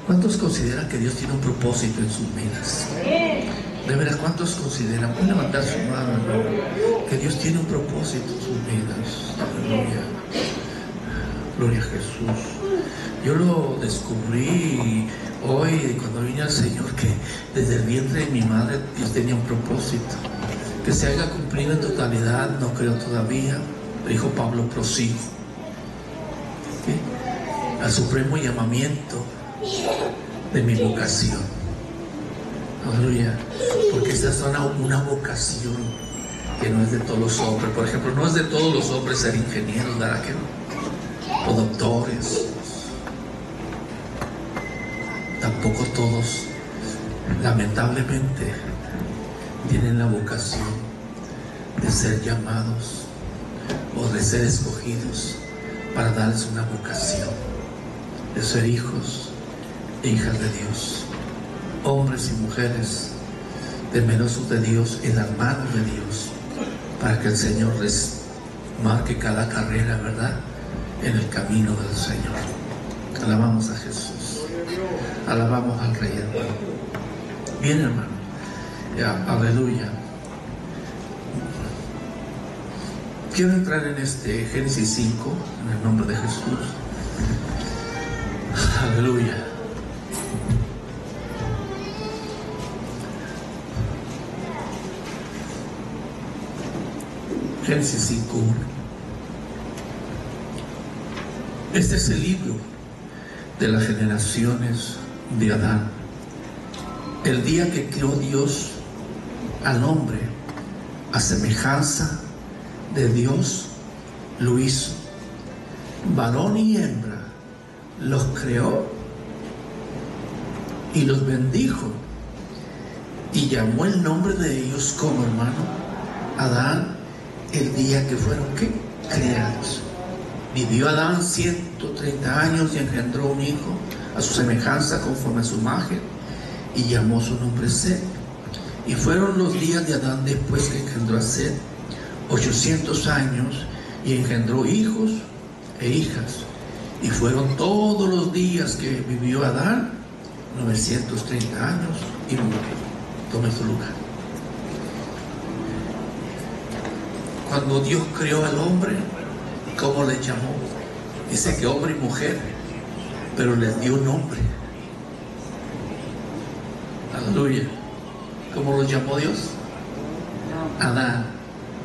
¿Cuántos consideran que Dios tiene un propósito en sus vidas? De veras, ¿cuántos consideran? Pueden levantar su mano, ¿no? Que Dios tiene un propósito en sus vidas. Aleluya. Gloria a Jesús. Yo lo descubrí hoy cuando vine al Señor, que desde el vientre de mi madre Dios tenía un propósito. Que se haya cumplido en totalidad, no creo todavía. Dijo Pablo, prosigo. ¿Sí? Al supremo llamamiento de mi vocación. Aleluya. Porque esta es una vocación que no es de todos los hombres. Por ejemplo, no es de todos los hombres ser ingenieros, ¿verdad que no? O doctores. Tampoco todos, lamentablemente, tienen la vocación de ser llamados o de ser escogidos para darles una vocación de ser hijos e hijas de Dios, hombres y mujeres temerosos de Dios, en las manos de Dios, para que el Señor les marque cada carrera, ¿verdad?, en el camino del Señor. Alabamos a Jesús, alabamos al Rey, hermano. Bien, hermano, ya, aleluya. Quiero entrar en Génesis 5, en el nombre de Jesús. Aleluya. Génesis 5:1. Este es el libro de las generaciones de Adán. El día que creó Dios al hombre a semejanza de Dios lo hizo. Varón y hembra los creó y los bendijo y llamó el nombre de ellos como, hermano, Adán, el día que fueron, ¿qué?, creados. Vivió Adán 130 años y engendró un hijo a su semejanza conforme a su imagen y llamó su nombre Set. Y fueron los días de Adán después que engendró a Set 800 años y engendró hijos e hijas. Y fueron todos los días que vivió Adán 930 años y murió. Tome su lugar. Cuando Dios creó al hombre, ¿cómo le llamó? Dice que hombre y mujer, pero les dio nombre. Aleluya. ¿Cómo los llamó Dios? Adán,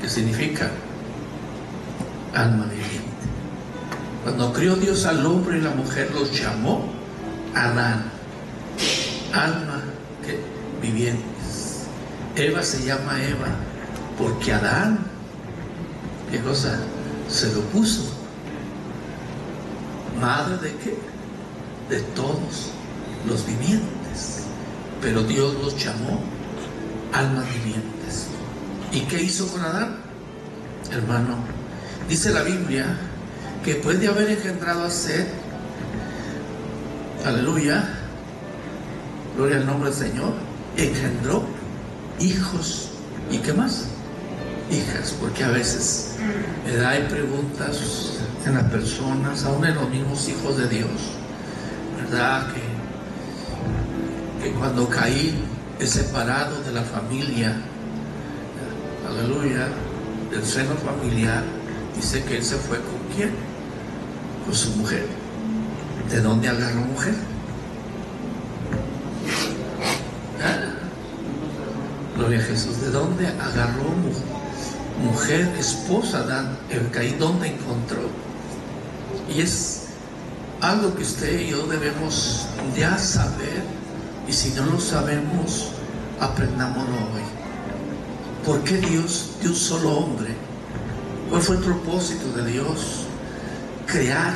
que significa alma viviente. Cuando creó Dios al hombre y la mujer, los llamó Adán, alma vivientes. Eva se llama Eva porque Adán, ¿qué cosa?, se lo puso. ¿Madre de qué? De todos los vivientes. Pero Dios los llamó almas vivientes. ¿Y qué hizo con Adán? Hermano, dice la Biblia que después de haber engendrado a Set, aleluya, gloria al nombre del Señor, engendró hijos. ¿Y qué más? Hijas, porque a veces hay preguntas en las personas, aún en los mismos hijos de Dios, ¿verdad? Que cuando Caín es separado de la familia, aleluya, del seno familiar, dice que él se fue ¿con quién? Con su mujer. ¿De dónde agarró mujer? Gloria a Jesús. ¿De dónde agarró mujer, esposa Adán? El Caín, ¿dónde encontró? Y es algo que usted y yo debemos ya saber, y si no lo sabemos, aprendámoslo hoy. ¿Por qué Dios de un solo hombre? ¿Cuál fue el propósito de Dios? Crear,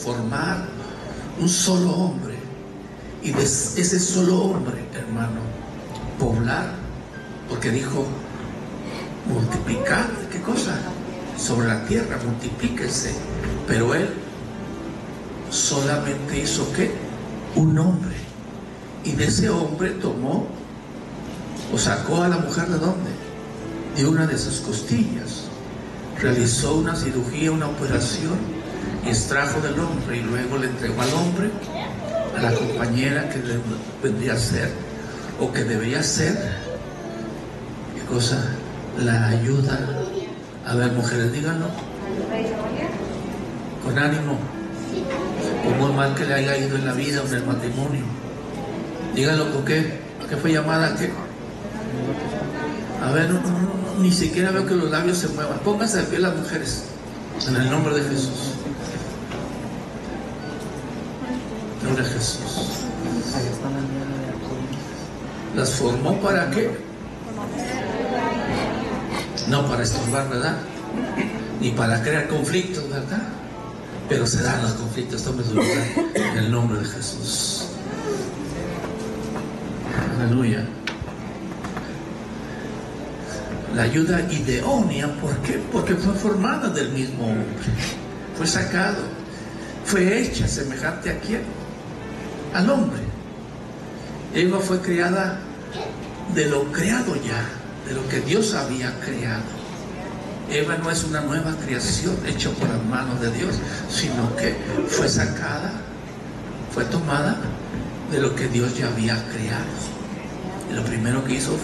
formar un solo hombre, y de ese solo hombre, hermano, poblar, porque dijo, multiplicar, ¿qué cosa? Sobre la tierra, multiplíquese. Pero él solamente hizo ¿qué? Un hombre. Y de ese hombre tomó o sacó a la mujer, ¿de dónde? De una de sus costillas. Realizó una cirugía, una operación, y extrajo del hombre, y luego le entregó al hombre a la compañera que vendría a ser o que debería ser, ¿qué cosa? La ayuda. A ver, mujeres, díganlo con ánimo. Por muy mal que le haya ido en la vida o en el matrimonio, díganlo con qué. ¿Qué fue llamada? ¿Qué? A ver, ni siquiera veo que los labios se muevan. Pónganse de pie las mujeres, en el nombre de Jesús. Gloria a Jesús. ¿Las formó para qué? No para estorbar, ¿verdad? Ni para crear conflictos, ¿verdad? Pero se dan los conflictos, tome su lugar en el nombre de Jesús. Aleluya. La ayuda idónea, ¿por qué? Porque fue formada del mismo hombre, fue sacado, fue hecha semejante a quién, al hombre. Eva fue creada de lo creado ya, de lo que Dios había creado. Eva no es una nueva creación hecha por las manos de Dios, sino que fue sacada, fue tomada de lo que Dios ya había creado. Y lo primero que hizo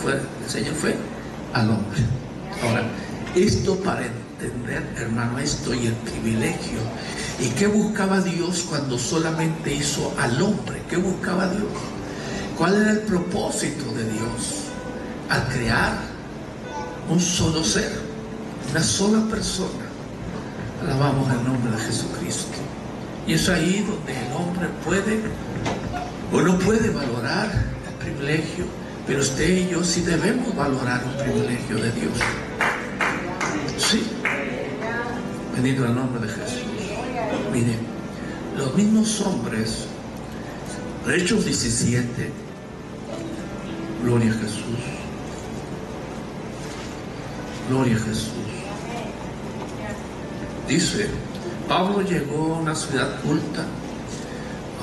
el Señor fue al hombre. Ahora, esto para entender, hermano, esto y el privilegio. ¿Y qué buscaba Dios cuando solamente hizo al hombre? ¿Qué buscaba Dios? ¿Cuál era el propósito de Dios al crear un solo ser, una sola persona? Alabamos el nombre de Jesucristo. Y es ahí donde el hombre puede o no puede valorar el privilegio, pero usted y yo sí debemos valorar un privilegio de Dios. Sí. Bendito el nombre de Jesús. Miren, los mismos hombres, Hechos 17, gloria a Jesús. Gloria a Jesús. Dice, Pablo llegó a una ciudad culta,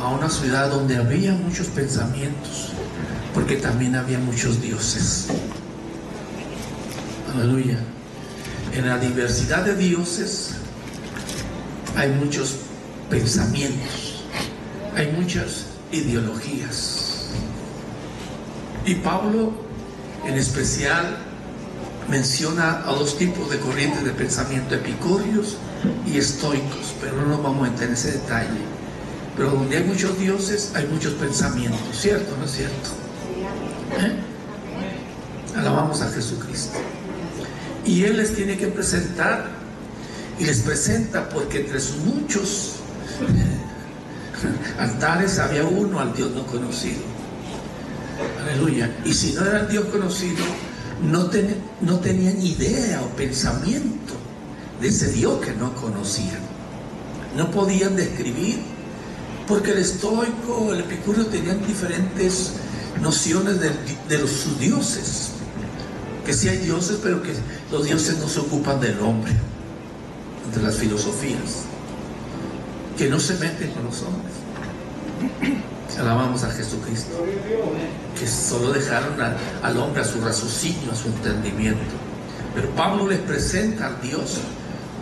a una ciudad donde había muchos pensamientos, porque también había muchos dioses. Aleluya. En la diversidad de dioses hay muchos pensamientos, hay muchas ideologías. Y Pablo en especial menciona a dos tipos de corrientes de pensamiento, epicúreos y estoicos, pero no nos vamos a meter en ese detalle. Pero donde hay muchos dioses hay muchos pensamientos, ¿cierto o no es cierto? Alabamos a Jesucristo. Y Él les tiene que presentar, y les presenta porque entre sus muchos altares había uno al Dios no conocido. Aleluya. Y si no era el Dios conocido, no tenían idea o pensamiento de ese Dios que no conocían. No podían describir, porque el estoico, el epicúreo tenían diferentes nociones de sus dioses. Que sí hay dioses, pero que los dioses no se ocupan del hombre, entre las filosofías, que no se meten con los hombres. Alabamos a Jesucristo, que solo dejaron al hombre a su raciocinio, a su entendimiento. Pero Pablo les presenta al Dios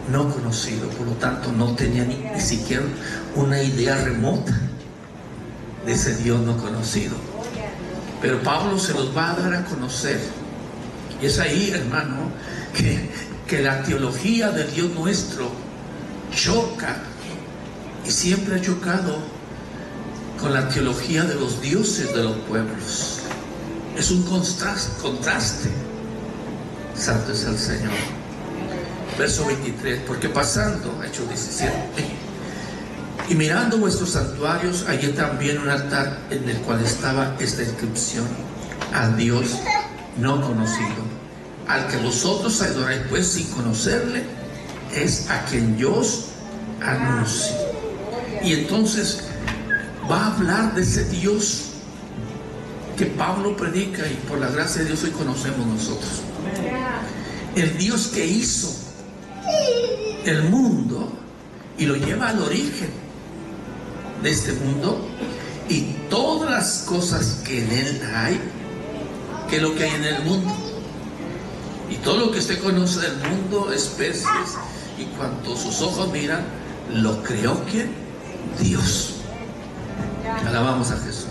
no conocido, por lo tanto no tenía ni siquiera una idea remota de ese Dios no conocido. Pero Pablo se los va a dar a conocer. Y es ahí, hermano, que la teología del Dios nuestro choca, y siempre ha chocado con la teología de los dioses de los pueblos. Es un contraste. Santo es el Señor. Verso 23, porque pasando, Hechos 17, y mirando vuestros santuarios, hallé también un altar en el cual estaba esta inscripción: al Dios no conocido, al que vosotros adoráis pues sin conocerle, es a quien yo os anuncio. Y entonces va a hablar de ese Dios que Pablo predica, y por la gracia de Dios hoy conocemos nosotros. El Dios que hizo el mundo y lo lleva al origen de este mundo, y todas las cosas que en él hay, que es lo que hay en el mundo, y todo lo que usted conoce del mundo, especies y cuanto sus ojos miran, lo creó ¿quién? Dios. Alabamos a Jesús.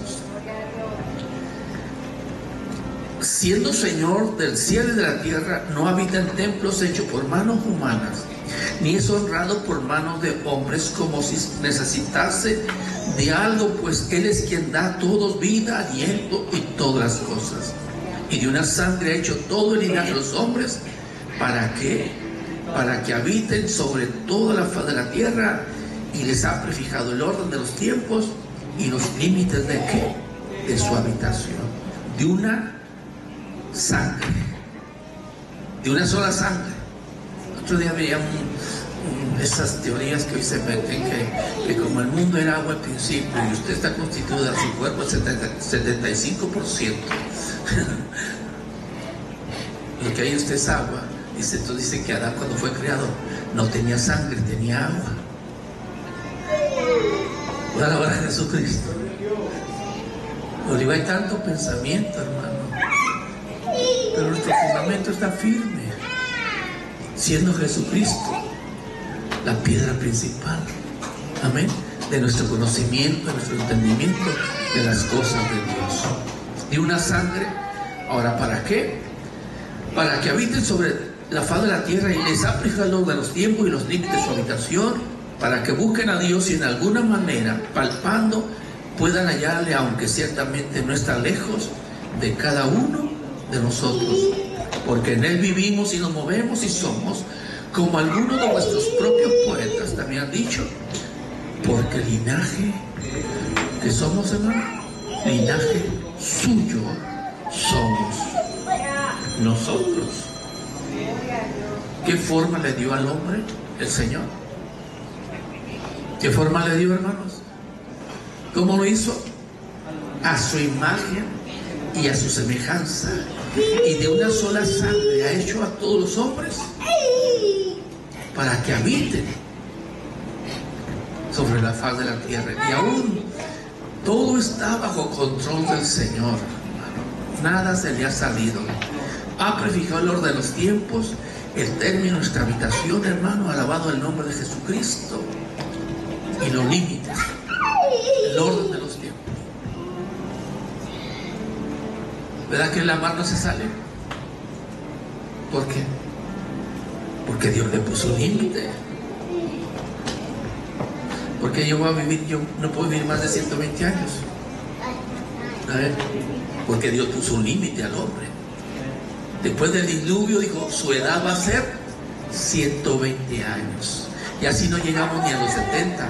Siendo Señor del cielo y de la tierra, no habita en templos hechos por manos humanas, ni es honrado por manos de hombres como si necesitase de algo, pues Él es quien da a todos vida, aliento y todas las cosas. Y de una sangre ha hecho todo el linaje de los hombres. ¿Para qué? Para que habiten sobre toda la faz de la tierra, y les ha prefijado el orden de los tiempos y los límites de ¿qué? De su habitación. De una sangre, de una sola sangre. Otro día veía esas teorías que hoy se meten, que como el mundo era agua al principio y usted está constituido de su cuerpo el 75%, lo que hay en usted es agua. Entonces dice que Adán, cuando fue creado, no tenía sangre, tenía agua. Ahora a Jesucristo. Oliva, hay tanto pensamiento, hermano, pero nuestro fundamento está firme, siendo Jesucristo la piedra principal, amén, de nuestro conocimiento, de nuestro entendimiento de las cosas de Dios. De una sangre. Ahora, ¿para qué? Para que habiten sobre la faz de la tierra, y les ha fijado de los tiempos y los límites de su habitación, para que busquen a Dios y en alguna manera, palpando, puedan hallarle, aunque ciertamente no está lejos de cada uno de nosotros, porque en Él vivimos y nos movemos y somos, como algunos de vuestros propios poetas también han dicho, porque el linaje que somos, hermano, linaje suyo somos nosotros. ¿Qué forma le dio al hombre el Señor? ¿Qué forma le dio, hermanos? ¿Cómo lo hizo? A su imagen y a su semejanza, y de una sola sangre ha hecho a todos los hombres para que habiten sobre la faz de la tierra. Y aún todo está bajo control del Señor, hermano. Nada se le ha salido. Ha prefijado el orden de los tiempos, el término de nuestra habitación, hermano. Alabado el nombre de Jesucristo. Y los límites, el orden de los tiempos. ¿Verdad que la mar no se sale? ¿Por qué? Porque Dios le puso un límite. Porque yo no puedo vivir más de 120 años. A ver, porque Dios puso un límite al hombre. Después del diluvio dijo, su edad va a ser 120 años. Y así no llegamos ni a los 70.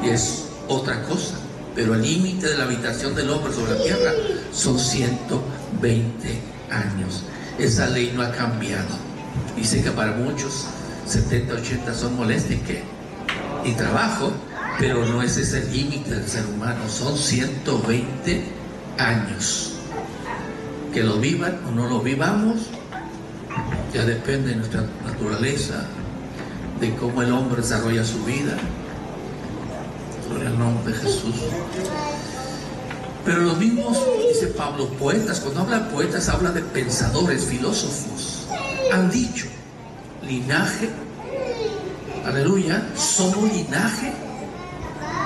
Y es otra cosa. Pero el límite de la habitación del hombre sobre la tierra son 120 años. Esa ley no ha cambiado. Dice que para muchos 70, 80 son molestias y trabajo, pero no es ese el límite del ser humano. Son 120 años. Que lo vivan o no lo vivamos, ya depende de nuestra naturaleza, de cómo el hombre desarrolla su vida. Gloria al nombre de Jesús. Pero los mismos, dice Pablo, poetas, cuando habla de poetas, habla de pensadores, filósofos, han dicho, linaje, aleluya, somos linaje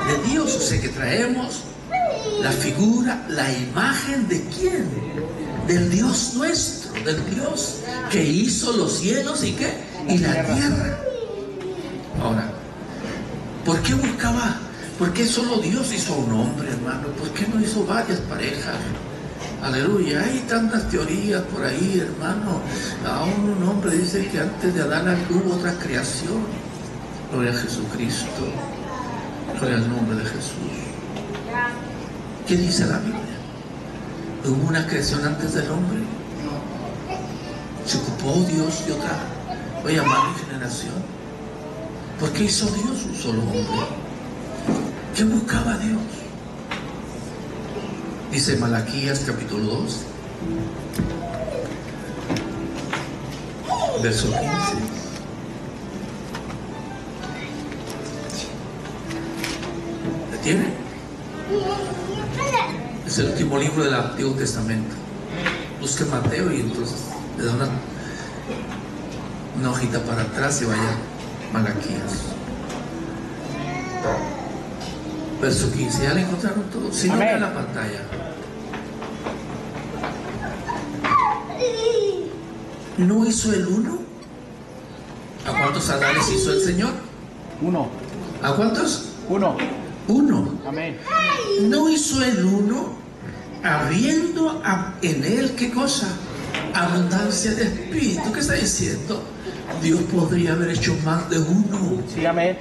de Dios. O sea que traemos la figura, la imagen de ¿quién? Del Dios nuestro, del Dios que hizo los cielos y ¿qué? Y la tierra. Ahora, ¿por qué buscaba? ¿Por qué solo Dios hizo un hombre, hermano? ¿Por qué no hizo varias parejas? Aleluya, hay tantas teorías por ahí, hermano. Aún un hombre dice que antes de Adán hubo otra creación. Gloria a Jesucristo. Gloria al nombre de Jesús. ¿Qué dice la Biblia? ¿Hubo una creación antes del hombre? ¿Se ocupó Dios de otra, voy a llamar mi generación? ¿Por qué hizo Dios un solo hombre? ¿Qué buscaba Dios? Dice Malaquías capítulo 2, verso 15. ¿Le tiene? Es el último libro del Antiguo Testamento. Busque Mateo y entonces le da una hojita para atrás y vaya a Malaquías. Verso 15, ya le encontraron todo. Si no, en la pantalla. ¿No hizo el uno? ¿A cuántos Adanes hizo el Señor? Uno. ¿A cuántos? Uno. Uno. Amén. ¿No hizo el uno habiendo en él qué cosa? Abundancia de espíritu. ¿Qué está diciendo? Dios podría haber hecho más de uno. Sí, amén.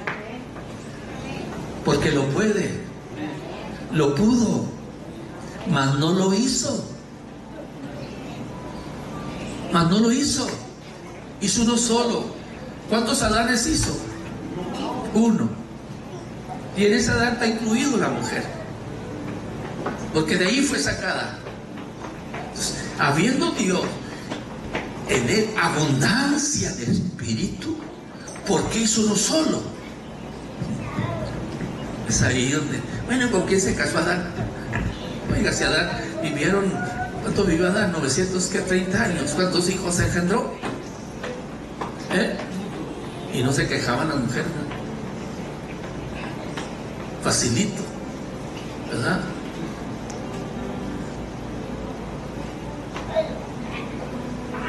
Porque lo puede, lo pudo, mas no lo hizo. Mas no lo hizo. Hizo uno solo. ¿Cuántos Adanes hizo? Uno. Y en ese Adán está incluido la mujer, porque de ahí fue sacada. Entonces, habiendo Dios en él abundancia de espíritu, ¿por qué hizo uno solo? Es ahí donde, bueno, ¿con qué se casó Adán? Oiga, si Adán vivieron, ¿cuánto vivió Adán? 930 años. ¿Cuántos hijos engendró? Y no se quejaban las mujeres, ¿no? Facilito, ¿verdad?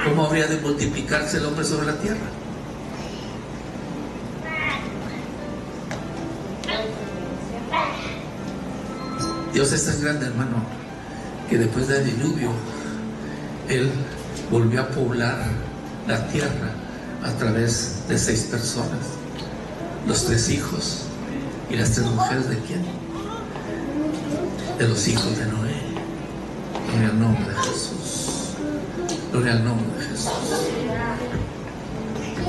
¿Cómo habría de multiplicarse el hombre sobre la tierra? Dios es tan grande, hermano, que después del diluvio Él volvió a poblar la tierra a través de 6 personas, los 3 hijos y las 3 mujeres. ¿De quién? De los hijos de Noé. Gloria al nombre de Jesús. Gloria al nombre de Jesús.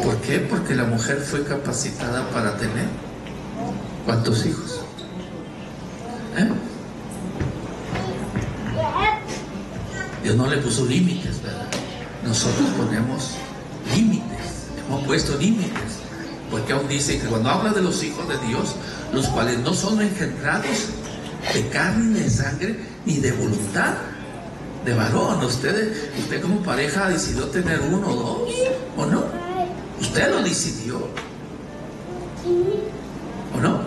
¿Por qué? Porque la mujer fue capacitada para tener ¿cuántos hijos? Dios no le puso límites, ¿verdad? Nosotros ponemos límites, hemos puesto límites, porque aún dice que cuando habla de los hijos de Dios, los cuales no son engendrados de carne, ni de sangre, ni de voluntad de varón. Usted como pareja decidió tener 1 o 2, ¿o no? Usted lo decidió, ¿o no?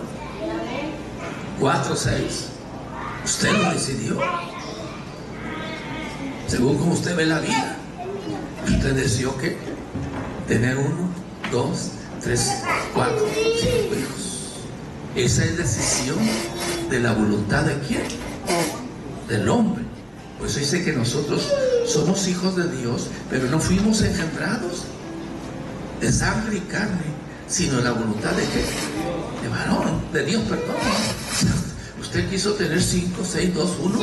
4 o 6, usted lo decidió, según como usted ve la vida. Usted decidió que tener 1, 2, 3, 4, 5 hijos. Esa es decisión de la voluntad de quién? Del hombre. Por eso dice que nosotros somos hijos de Dios, pero no fuimos engendrados de sangre y carne, sino la voluntad de qué? De varón, de Dios, perdón. Usted quiso tener 5, 6, 2, 1.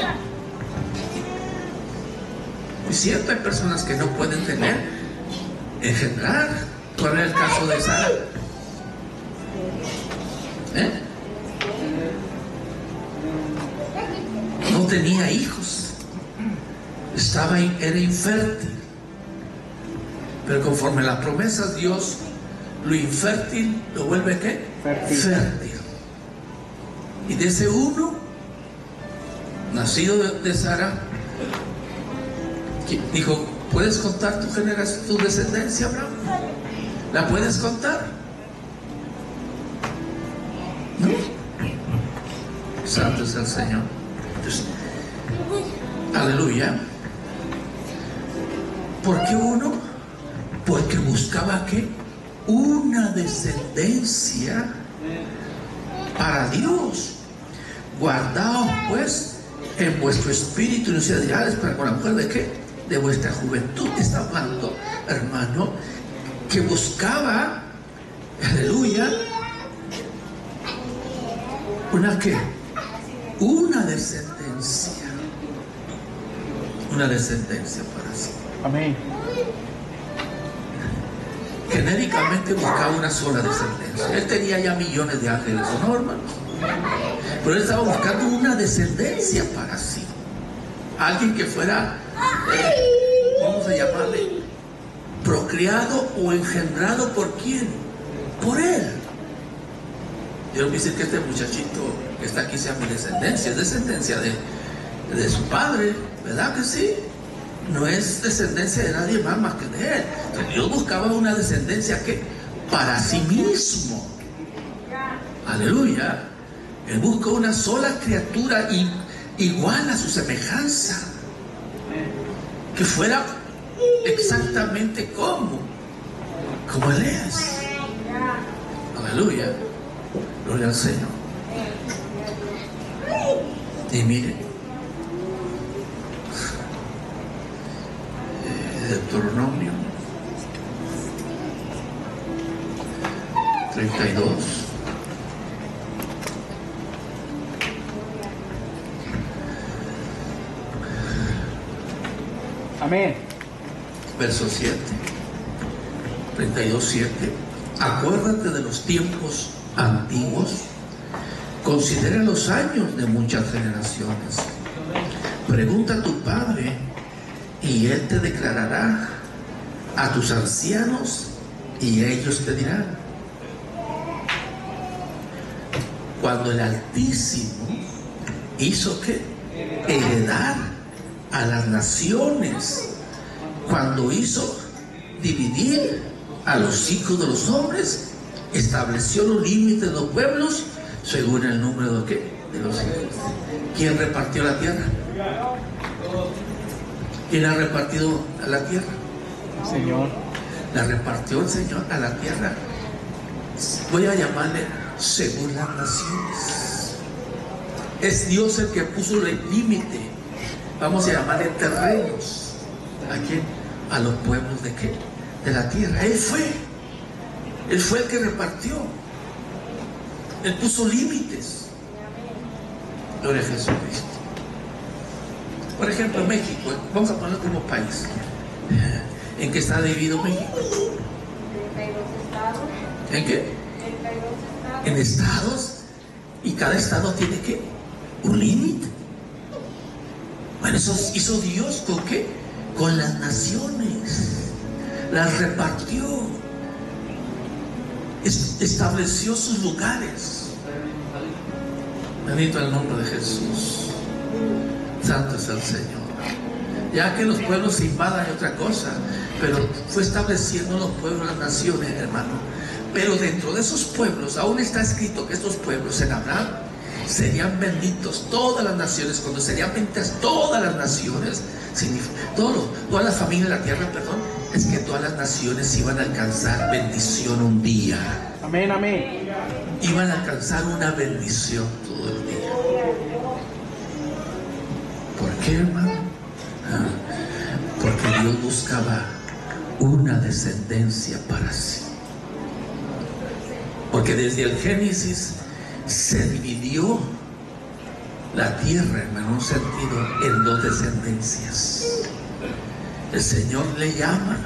Es cierto, hay personas que no pueden engendrar. ¿Cuál es el caso de Sara? No tenía hijos, era infértil, pero conforme a las promesas, Dios lo infértil lo vuelve ¿qué? Fértil. Y de ese uno nacido de Sara, dijo: ¿puedes contar tu generación, tu descendencia, Abraham? ¿La puedes contar? ¿No? Santo es el Señor. Entonces, aleluya. ¿Por qué uno? Porque buscaba ¿qué? Una descendencia para Dios. Guardaos pues en vuestro espíritu y necesidades para con la mujer de qué? De vuestra juventud. Está hablando, hermano, que buscaba, aleluya, una qué? Una descendencia. Una descendencia para sí. Amén. Genéricamente buscaba una sola descendencia. Él tenía ya millones de ángeles, ¿no, hermanos? Pero él estaba buscando una descendencia para sí. Alguien que fuera, vamos a llamarle, procreado o engendrado ¿por quién? Por él. Yo no decir que este muchachito que está aquí sea mi descendencia, es descendencia de su padre, ¿verdad que sí? No es descendencia de nadie más que de él. Entonces, Dios buscaba una descendencia que para sí mismo. Aleluya. Él buscó una sola criatura igual a su semejanza, que fuera exactamente como Él es. Aleluya, gloria al Señor. Y mire, Deuteronomio 32. Amén. Verso 7. 32:7. Acuérdate de los tiempos antiguos, considera los años de muchas generaciones. Pregunta a tu padre y él te declarará, a tus ancianos y ellos te dirán. Cuando el Altísimo hizo que heredar a las naciones, cuando hizo dividir a los hijos de los hombres, estableció los límites de los pueblos según el número de los hijos. ¿Quién repartió la tierra? ¿Quién ha repartido a la tierra? El Señor. La repartió el Señor a la tierra. Voy a llamarle según las naciones. Es Dios el que puso el límite. Vamos a llamarle terrenos. ¿A quién? A los pueblos de qué? De la tierra. Él fue el que repartió. Él puso límites. Gloria a Jesucristo. Por ejemplo, México, vamos a ponerlo como país. ¿En qué está dividido México? 32 estados. ¿En qué? 32 estados. En estados. Y cada estado tiene ¿qué? Un límite. Bueno, eso hizo Dios ¿con qué? Con las naciones. Las repartió. Estableció sus lugares. Bendito el nombre de Jesús. Santo es el Señor. Ya que los pueblos se invadan es otra cosa, pero fue estableciendo los pueblos, las naciones, hermano. Pero dentro de esos pueblos aún está escrito que estos pueblos en Abraham serían benditos todas las naciones. Cuando serían benditas todas las naciones, todas las familias de la tierra, perdón, es que todas las naciones iban a alcanzar bendición un día. Amén, amén. Iban a alcanzar una bendición todo el día. ¿Por qué, hermano? Porque Dios buscaba una descendencia para sí. Porque desde el Génesis se dividió la tierra, hermano, en un sentido, en dos descendencias. El Señor le llama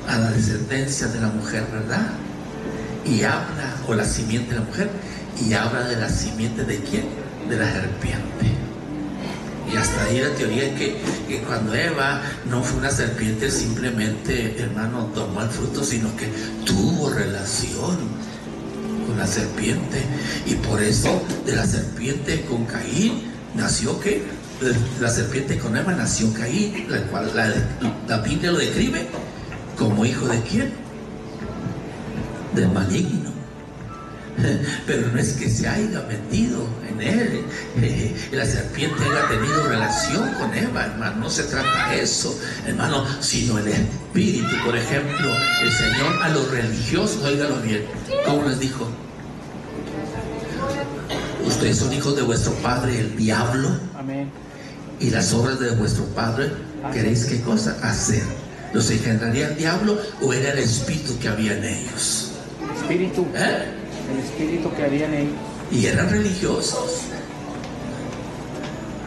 a la descendencia de la mujer, ¿verdad? Y habla, o la simiente de la mujer, y habla de la simiente de ¿quién? De la serpiente. Y hasta ahí la teoría es que cuando Eva no fue una serpiente, simplemente, hermano, tomó el fruto, sino que tuvo relación con la serpiente. Y por eso de la serpiente con Caín nació ¿qué? De la serpiente con Eva nació Caín, la cual la Biblia lo describe como hijo de ¿quién? Del maligno. Pero no es que se haya metido en él, la serpiente haya tenido relación con Eva, hermano. No se trata de eso, hermano, sino el espíritu. Por ejemplo, el Señor a los religiosos, óigalo bien, ¿cómo les dijo? Ustedes son hijos de vuestro padre el diablo. Amén. Y las obras de vuestro padre, ¿queréis qué cosa? Hacer. ¿Los engendraría el diablo o era el espíritu que había en ellos? Espíritu. El espíritu que había en ellos. Y eran religiosos.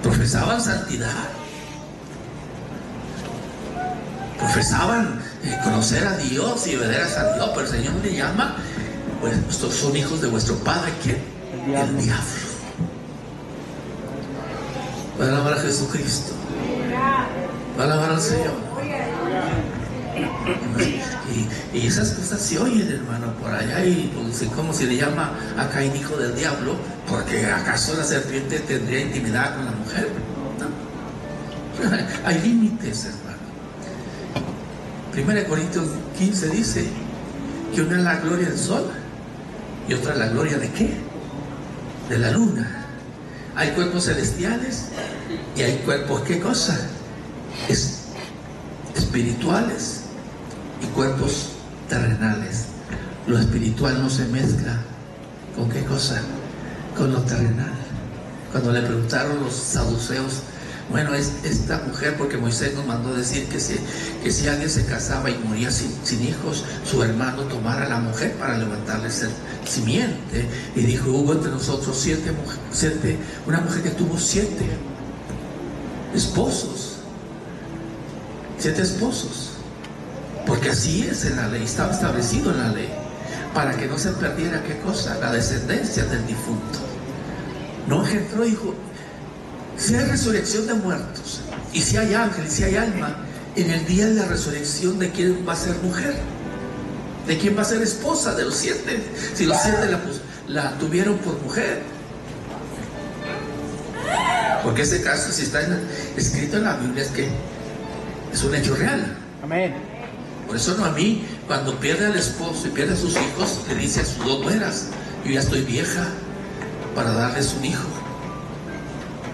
Profesaban santidad. Profesaban conocer a Dios y obedecer a Dios. Pero el Señor le llama, pues estos son hijos de vuestro padre, ¿quién? El diablo. Va a alabar a Jesucristo. Va a alabar al Señor. Y esas cosas se oyen, hermano, por allá, y pues, como se le llama a Caín hijo del diablo, porque ¿acaso la serpiente tendría intimidad con la mujer? No. Hay límites, hermano. 1 Corintios 15 dice que una es la gloria del sol y otra la gloria ¿de qué? De la luna. Hay cuerpos celestiales y hay cuerpos, ¿qué cosa? Espirituales y cuerpos terrenales. Lo espiritual no se mezcla ¿con qué cosa? Con lo terrenal. Cuando le preguntaron los saduceos, bueno, es esta mujer, porque Moisés nos mandó decir que si alguien se casaba y moría sin hijos, su hermano tomara a la mujer para levantarle simiente. Y dijo, hubo entre nosotros una mujer que tuvo 7 esposos. 7 esposos. Porque así es en la ley, estaba establecido en la ley, para que no se perdiera ¿qué cosa? La descendencia del difunto. No engendró, dijo, si hay resurrección de muertos, y si hay ángel, y si hay alma, en el día de la resurrección, ¿de quién va a ser mujer? ¿De quién va a ser esposa? De los 7. Si los 7 la tuvieron por mujer. Porque ese caso, si está escrito en la Biblia, es que es un hecho real. Amén. Por eso Noemí, cuando pierde al esposo y pierde a sus hijos, le dice a sus 2 nueras, yo ya estoy vieja para darles un hijo.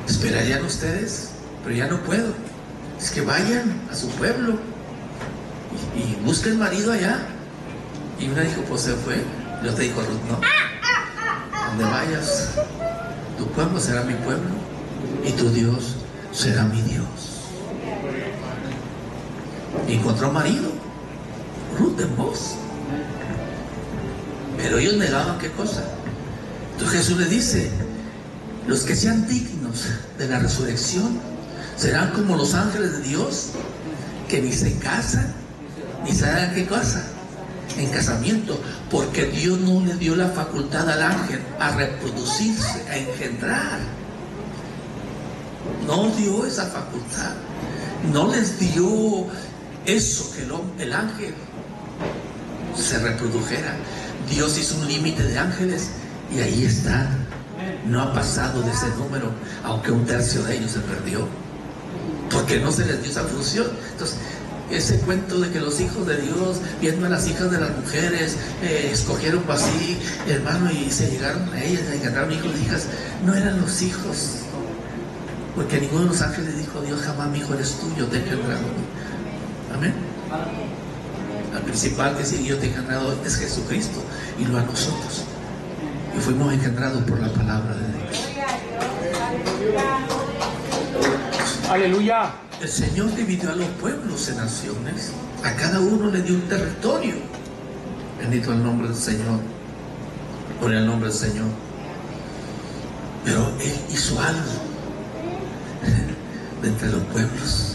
¿Esperarían ustedes? Pero ya no puedo. Es que vayan a su pueblo y busquen marido allá. Y una dijo, pues se fue. Y otra dijo, Ruth, no. Donde vayas, tu pueblo será mi pueblo y tu Dios será mi Dios. Y encontró marido, Ruth de Boz. Pero ellos negaban ¿qué cosa? Entonces Jesús le dice, los que sean dignos de la resurrección serán como los ángeles de Dios, que ni se casan, ni se hagan ¿qué cosa? En casamiento, porque Dios no le dio la facultad al ángel a reproducirse, a engendrar. No dio esa facultad. No les dio eso, que el ángel se reprodujera. Dios hizo un límite de ángeles y ahí están. No ha pasado de ese número, aunque 1/3 de ellos se perdió, porque no se les dio esa función. Entonces, ese cuento de que los hijos de Dios, viendo a las hijas de las mujeres, escogieron así, hermano, y se llegaron a ellas, encontraron hijos e hijas, no eran los hijos, porque ninguno de los ángeles dijo, Dios, jamás mi hijo eres tú, yo te he engendrado. Amén. Al principal que sí, yo te he engendrado es Jesucristo, y no a nosotros. Y fuimos engendrados por la palabra de Dios. Aleluya. El Señor dividió a los pueblos en naciones. A cada uno le dio un territorio. Bendito el nombre del Señor. Por el nombre del Señor. Pero Él hizo algo de entre los pueblos.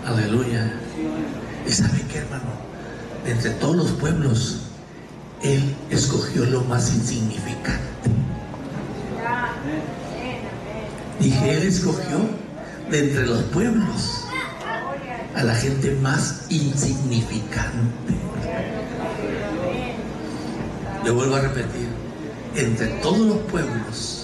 Aleluya. ¿Y sabe qué, hermano? De entre todos los pueblos, Él escogió lo más insignificante. Dije, Él escogió de entre los pueblos a la gente más insignificante. Le vuelvo a repetir, entre todos los pueblos,